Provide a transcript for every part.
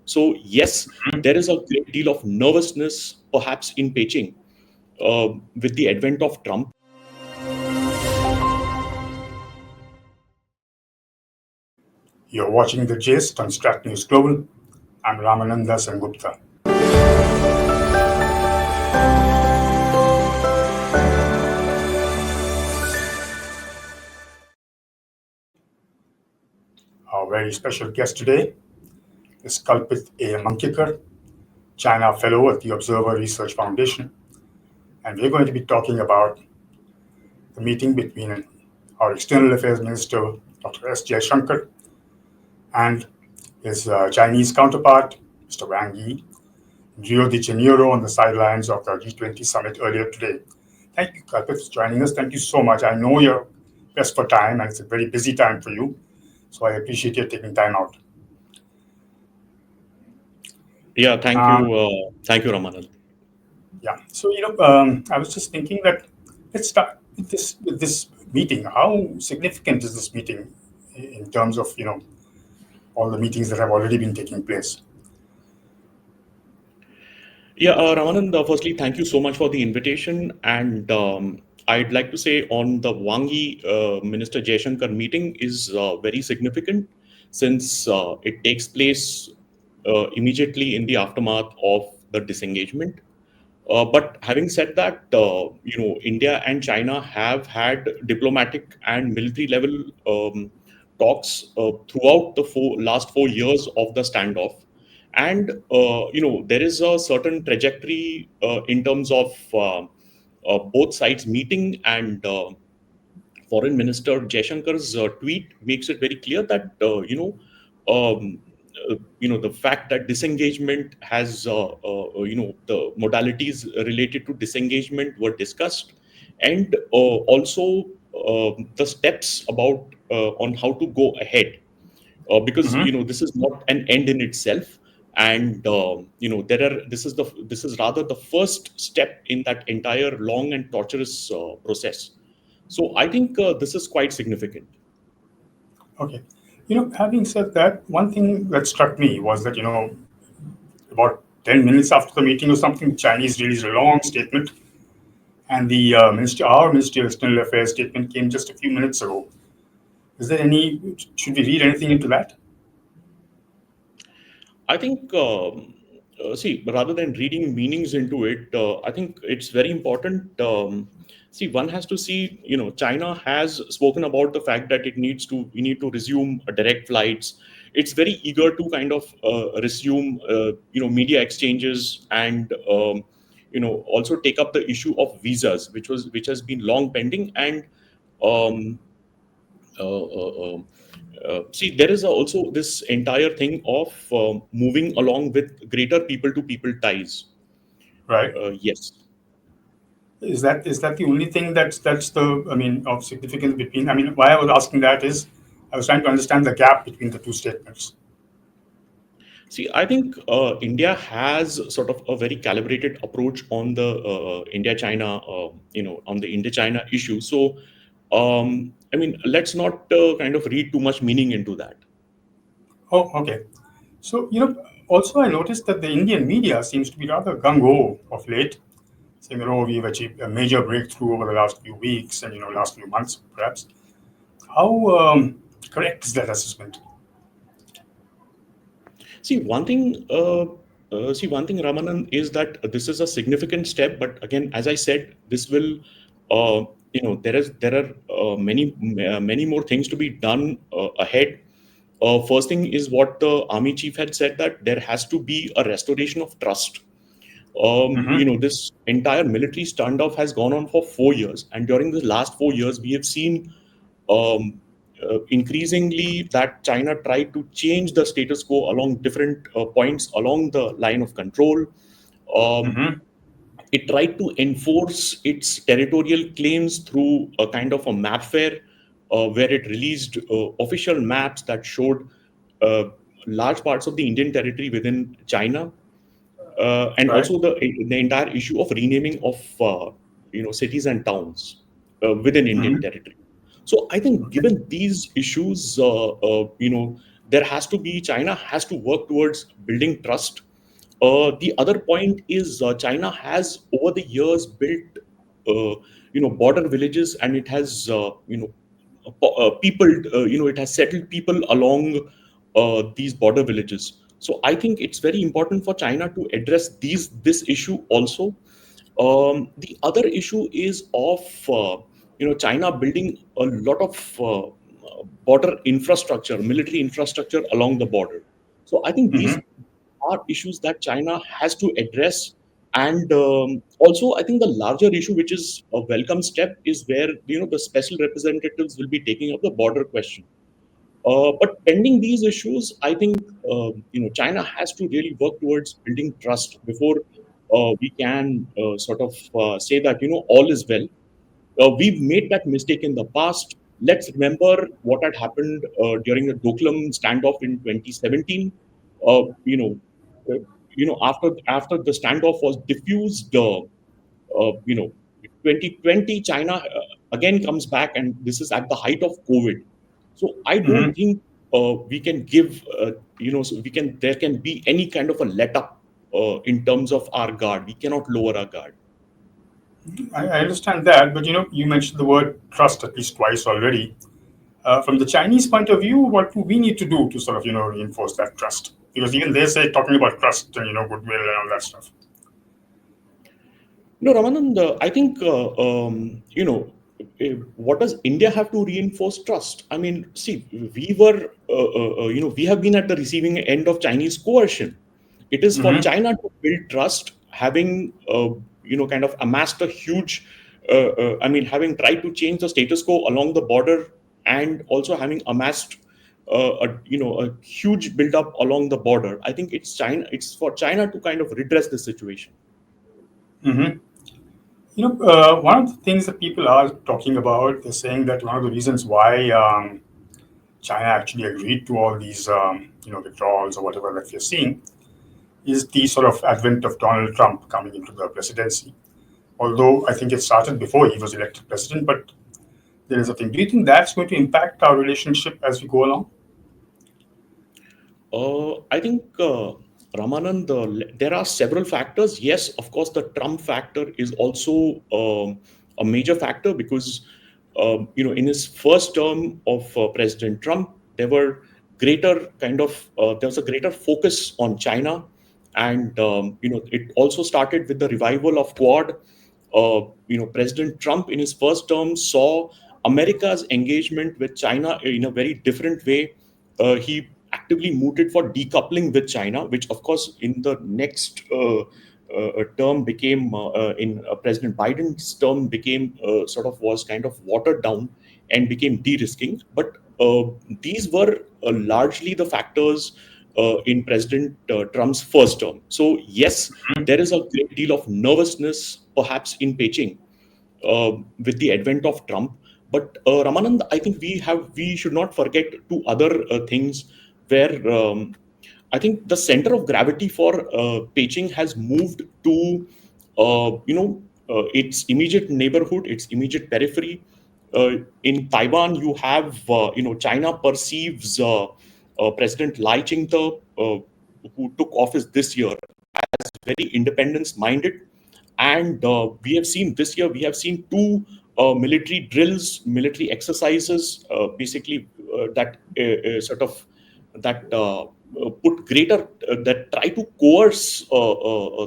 So yes, there is a great deal of nervousness, perhaps in Beijing, with the advent of Trump. You're watching The Gist on Strat News Global. I'm Ramananda Sengupta. Our very special guest today is Kalpit A Mankikar, China Fellow at the Observer Research Foundation. And we're going to be talking about the meeting between our External Affairs Minister, Dr. S Jaishankar, and his Chinese counterpart, Mr. Wang Yi, in Rio De Janeiro on the sidelines of the G20 summit earlier today. Thank you, Kalpit, for joining us. Thank you so much. I know you're pressed for time, and it's a very busy time for you. So I appreciate you taking time out. Yeah, thank you, Ramanand. Yeah. So I was just thinking that let's start with this meeting. How significant is this meeting in terms of all the meetings that have already been taking place? Yeah, Ramanand, firstly, thank you so much for the invitation. And I'd like to say on the Wang Yi Minister Jaishankar meeting is very significant since it takes place immediately in the aftermath of the disengagement. But having said that, India and China have had diplomatic and military level talks throughout the last 4 years of the standoff. And, there is a certain trajectory in terms of both sides meeting, and Foreign Minister Jaishankar's tweet makes it very clear that, um, the fact that disengagement has, the modalities related to disengagement were discussed, and also the steps about on how to go ahead, because this is not an end in itself, and this is rather the first step in that entire long and torturous process. So I think this is quite significant. Okay. Having said that, one thing that struck me was that, about 10 minutes after the meeting or something, the Chinese released a long statement, and the our Ministry of External Affairs statement came just a few minutes ago. Should we read anything into that? I think, see, rather than reading meanings into it, I think it's very important. See, one has to see, China has spoken about the fact that we need to resume direct flights. It's very eager to kind of resume, media exchanges, and, also take up the issue of visas, which has been long pending. And um, uh, uh, um, see, there is also this entire thing of moving along with greater people to people ties. Right. Yes. Is that the only thing that's of significance between? I mean, why I was asking that is I was trying to understand the gap between the two statements. See, I think India has sort of a very calibrated approach on the India-China, on the India-China issue. So, I mean, let's not kind of read too much meaning into that. Oh, okay. So, also I noticed that the Indian media seems to be rather gung-ho of late, saying, we've achieved a major breakthrough over the last few weeks and, last few months, perhaps. How correct is that assessment? See, one thing, Ramanan, is that this is a significant step. But again, as I said, this will, there are many more things to be done ahead. First thing is what the army chief had said, that there has to be a restoration of trust. Mm-hmm. This entire military standoff has gone on for 4 years, and during the last 4 years, we have seen um, increasingly that China tried to change the status quo along different points along the line of control. Um, Mm-hmm. it tried to enforce its territorial claims through a kind of a map fair, where it released official maps that showed uh, large parts of the Indian territory within China, and Right. also the entire issue of renaming of cities and towns within Indian Mm-hmm. territory. So I think, Okay. given these issues, there has to be China has to work towards building trust. The other point is China has over the years built border villages, and it has people it has settled people along these border villages. So I think it's very important for China to address this issue also. The other issue is of China building a lot of border infrastructure, military infrastructure along the border. So I think these Hmm. are issues that China has to address. And also, I think the larger issue, which is a welcome step, is where the special representatives will be taking up the border question. But pending these issues, I think China has to really work towards building trust before we can sort of say that all is well. We've made that mistake in the past. Let's remember what had happened during the Doklam standoff in 2017. Uh, you know, after the standoff was diffused, 2020, China again comes back, and this is at the height of COVID. So I don't Hmm. think we can give, so there can be any kind of a let up in terms of our guard. We cannot lower our guard. I understand that, but you mentioned the word trust at least twice already. From the Chinese point of view, what do we need to do to sort of reinforce that trust? Because even they say talking about trust and goodwill and all that stuff. Ramanand, I think, what does India have to reinforce trust? I mean, see, we have been at the receiving end of Chinese coercion. It is for Hmm. China to build trust, having, kind of amassed a huge, having tried to change the status quo along the border, and also having amassed, a huge buildup along the border. I think it's for China to kind of redress the situation. Hmm. One of the things that people are talking about, they're saying that one of the reasons why China actually agreed to all these, withdrawals or whatever that we're seeing, is the sort of advent of Donald Trump coming into the presidency. Although I think it started before he was elected president, but there is a thing. Do you think that's going to impact our relationship as we go along? I think, Ramanand, there are several factors. Yes, of course, the Trump factor is also a major factor because, in his first term of President Trump, there was a greater focus on China, and it also started with the revival of Quad. President Trump in his first term saw America's engagement with China in a very different way. He actively mooted for decoupling with China, which, of course, in the next term became, in President Biden's term, became sort of was kind of watered down and became de-risking. But these were largely the factors in President Trump's first term. So, yes, there is a great deal of nervousness, perhaps, in Beijing with the advent of Trump. But Ramanand, I think we should not forget two other things where I think the center of gravity for Beijing has moved to its immediate neighborhood, its immediate periphery. In Taiwan, you have China perceives President Lai Ching-te, who took office this year, as very independence minded. And we have seen this year, we have seen two military drills, military exercises, basically that sort of that put greater that try to coerce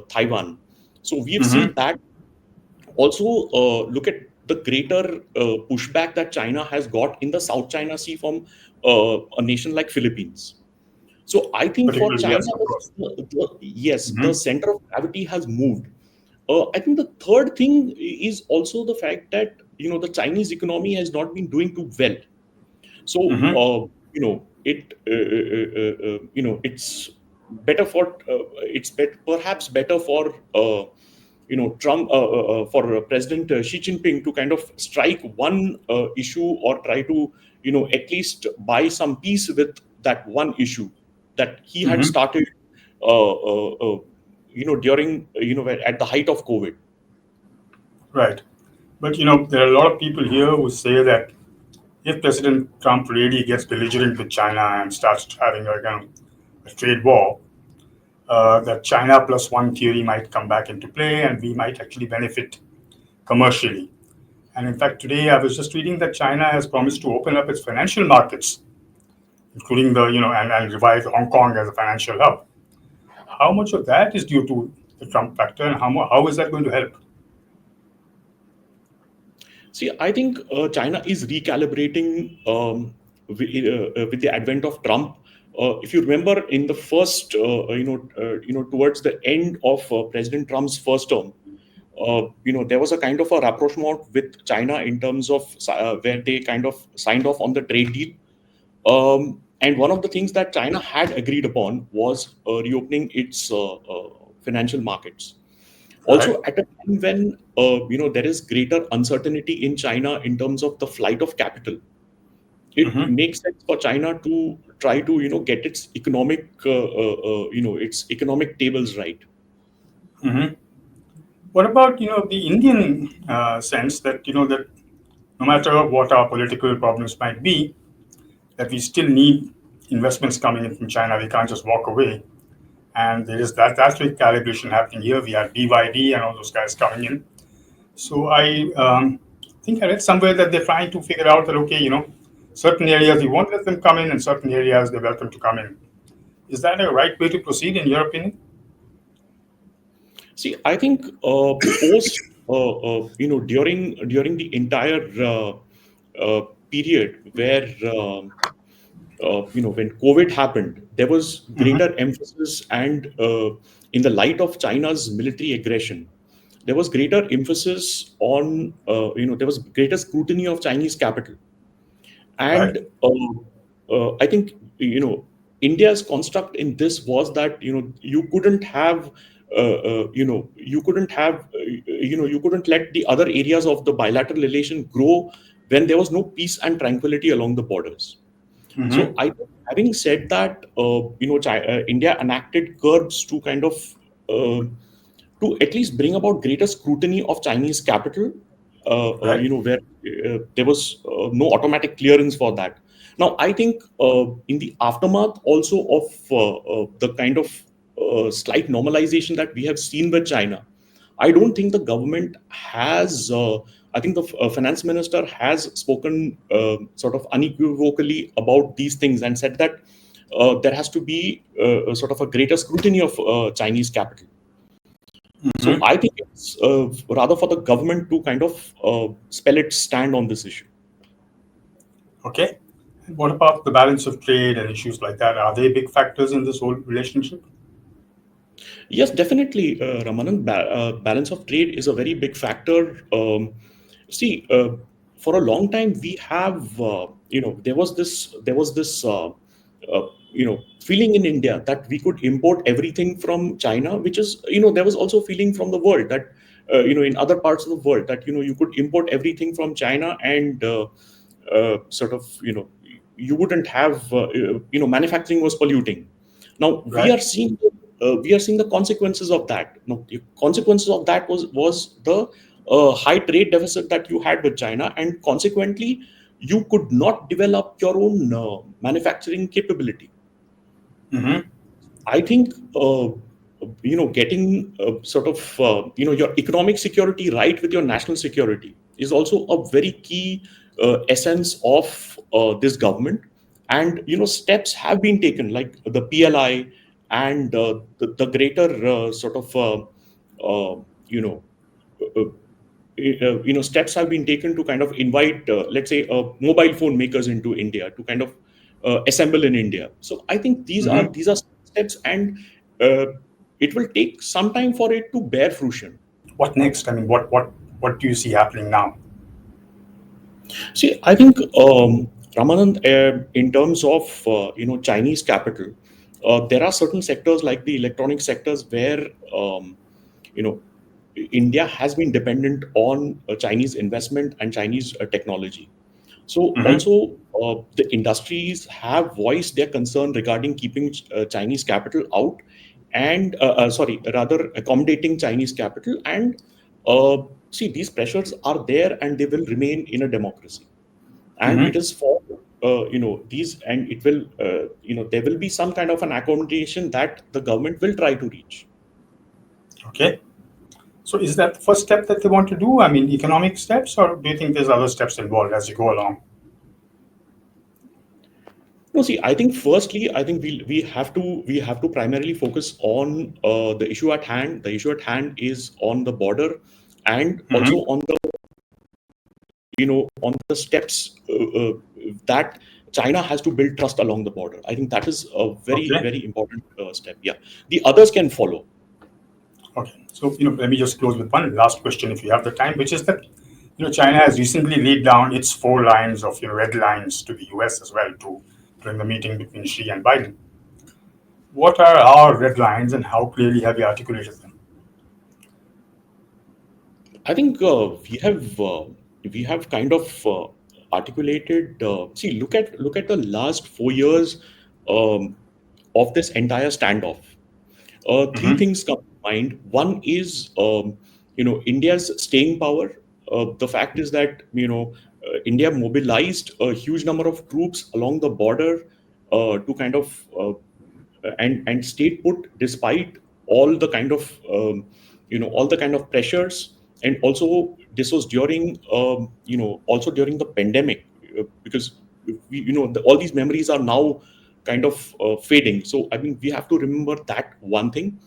Taiwan. So we have Hmm. seen that. Also, look at the greater pushback that China has got in the South China Sea from a nation like Philippines. So I think for Particularly, China, yes, of course. yes, the Hmm. center of gravity has moved. I think the third thing is also the fact that the Chinese economy has not been doing too well. So Hmm. it's better for perhaps better for Trump for President Xi Jinping to kind of strike one issue, or try to at least buy some peace with that one issue that he had Hmm. started during at the height of COVID. Right. But there are a lot of people here who say that if President Trump really gets belligerent with China and starts having a trade war, that China plus one theory might come back into play, and we might actually benefit commercially. And in fact, today I was just reading that China has promised to open up its financial markets, including and revive Hong Kong as a financial hub. How much of that is due to the Trump factor, and how is that going to help? See, I think China is recalibrating with the advent of Trump. If you remember, in the first, towards the end of President Trump's first term, there was a kind of a rapprochement with China in terms of where they kind of signed off on the trade deal. And one of the things that China had agreed upon was reopening its financial markets. Right? Also, at a time when there is greater uncertainty in China in terms of the flight of capital, it Mm-hmm. makes sense for China to try to get its economic tables right. Mm-hmm. What about the Indian sense that that no matter what our political problems might be, that we still need investments coming in from China. We can't just walk away. And there is that's recalibration happening here. We have BYD and all those guys coming in. So I think I read somewhere that they're trying to figure out that okay, certain areas we won't let them come in, and certain areas they're welcome to come in. Is that a right way to proceed, in your opinion? See, I think post during the entire period where when COVID happened, there was Mm-hmm. greater emphasis, and in the light of China's military aggression, there was greater emphasis on there was greater scrutiny of Chinese capital. Right. And I think India's construct in this was that you couldn't have you couldn't let the other areas of the bilateral relation grow when there was no peace and tranquility along the borders. So Mm-hmm. I think, having said that, India enacted curbs to kind of uh, to at least bring about greater scrutiny of Chinese capital, Right. where there was no automatic clearance for that. Now, I think in the aftermath also of the kind of slight normalization that we have seen with China, I don't think the government has. I think the finance minister has spoken sort of unequivocally about these things and said that there has to be sort of a greater scrutiny of Chinese capital. So Mm-hmm. I think it's rather for the government to kind of spell its stand on this issue. Okay. And what about the balance of trade and issues like that? Are they big factors in this whole relationship? Yes, definitely, Ramanand. Balance of trade is a very big factor. See, for a long time, we have, there was this, feeling in India that we could import everything from China, which is, there was also feeling from the world that, in other parts of the world that, you could import everything from China and sort of, you wouldn't have, manufacturing was polluting. Now Right. we are seeing the consequences of that. Now, the consequences of that was the high trade deficit that you had with China, and consequently, you could not develop your own manufacturing capability. Mm-hmm. I think getting sort of your economic security right with your national security is also a very key essence of this government. And steps have been taken, like the PLI and the greater sort of you know uh, steps have been taken to kind of invite, let's say, mobile phone makers into India to kind of assemble in India. So I think Mm-hmm. these are steps, and uh, it will take some time for it to bear fruition. What next? I mean, what do you see happening now? See, I think Ramanand, in terms of Chinese capital, there are certain sectors like the electronic sectors where you know India has been dependent on Chinese investment and Chinese technology. So Mm-hmm. also, the industries have voiced their concern regarding keeping Chinese capital out, and sorry, rather accommodating Chinese capital. And see, these pressures are there, and they will remain in a democracy. and it is for these, and it will there will be some kind of an accommodation that the government will try to reach. Okay. So is that the first step that they want to do? I mean, economic steps, or do you think there's other steps involved as you go along? No, see, I think firstly, I think we have to primarily focus on the issue at hand. The issue at hand is on the border, and also Mm-hmm. on the on the steps that China has to build trust along the border. I think that is a very, Okay. very important step. Yeah, the others can follow. Okay. So, let me just close with one last question if you have the time, which is that, China has recently laid down its 4 lines of, red lines to the US as well too, during the meeting between Xi and Biden. What are our red lines and how clearly have you articulated them? I think we have kind of articulated. See, look at the last 4 years um, of this entire standoff. Three Mm-hmm. things come to mind. One is India's staying power. The fact is that India mobilized a huge number of troops along the border to kind of and stayed put despite all the kind of pressures. And also this was during also during the pandemic, because all these memories are now kind of fading. So I mean, we have to remember that one thing.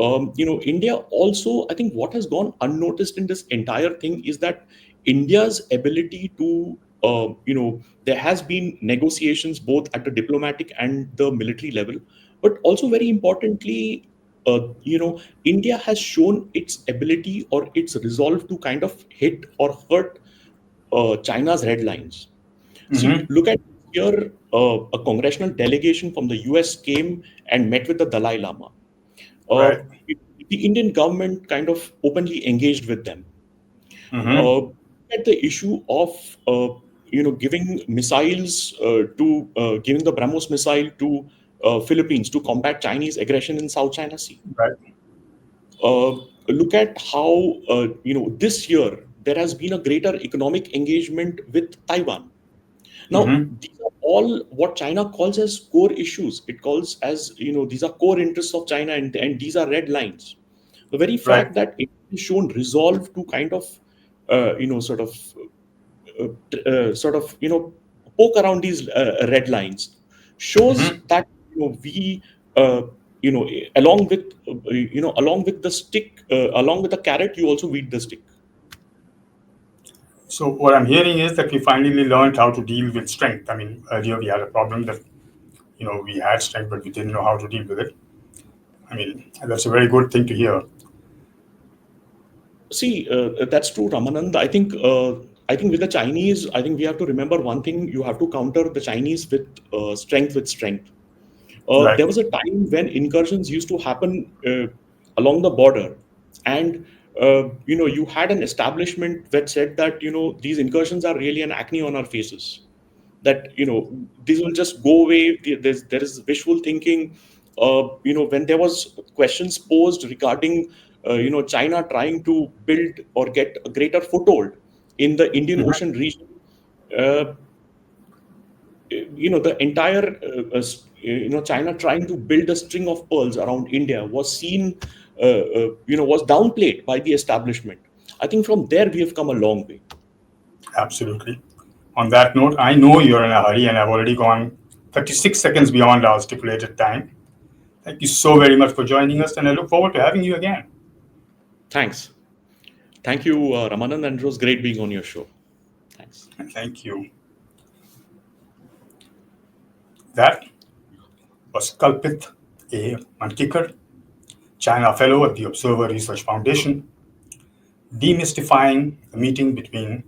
India also, I think what has gone unnoticed in this entire thing is that India's ability to, there has been negotiations both at the diplomatic and the military level, but also very importantly, India has shown its ability or its resolve to kind of hit or hurt China's red lines. See, Mm-hmm. look at here, a congressional delegation from the US came and met with the Dalai Lama. uh, Right. the Indian government kind of openly engaged with them. Mm-hmm. At the issue of giving missiles giving the BrahMos missile to Philippines to combat Chinese aggression in South China Sea. Right. Uh, Look at how this year there has been a greater economic engagement with Taiwan. Now, Mm-hmm. these are all what China calls as core issues. It calls as, these are core interests of China, and these are red lines. The very Right. fact that it has shown resolve to kind of, sort of, poke around these red lines shows Mm-hmm. that, we, uh, along with, along with the stick, along with the carrot, you also weed the stick. So what I'm hearing is that we finally learned how to deal with strength. I mean, earlier we had a problem that, we had strength, but we didn't know how to deal with it. I mean, that's a very good thing to hear. See, that's true, Ramanand. I think with the Chinese, I think we have to remember one thing: you have to counter the Chinese with strength with strength. Right. There was a time when incursions used to happen along the border, and you had an establishment that said that these incursions are really an acne on our faces, that these will just go away. There is wishful thinking. When there was questions posed regarding China trying to build or get a greater foothold in the Indian Mhm. Ocean region, uh, the entire China trying to build a string of pearls around India was seen, was downplayed by the establishment. I think from there we have come a long way. Absolutely. On that note, I know you're in a hurry and I've already gone 36 seconds beyond our stipulated time. Thank you so very much for joining us, and I look forward to having you again. Thanks. Thank you, Ramanand, and it was great being on your show. Thanks. Thank you. That was Kalpit A Mankikar, China Fellow at the Observer Research Foundation, demystifying the meeting between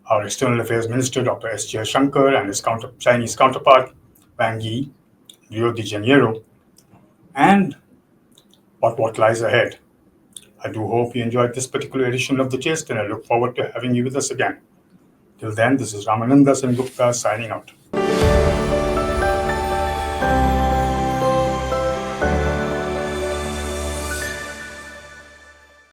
our External Affairs Minister Dr. S Jaishankar and his Chinese counterpart Wang Yi, Rio De Janeiro, and what lies ahead. I do hope you enjoyed this particular edition of The Gist, and I look forward to having you with us again. Till then, this is Ramananda Sengupta signing out.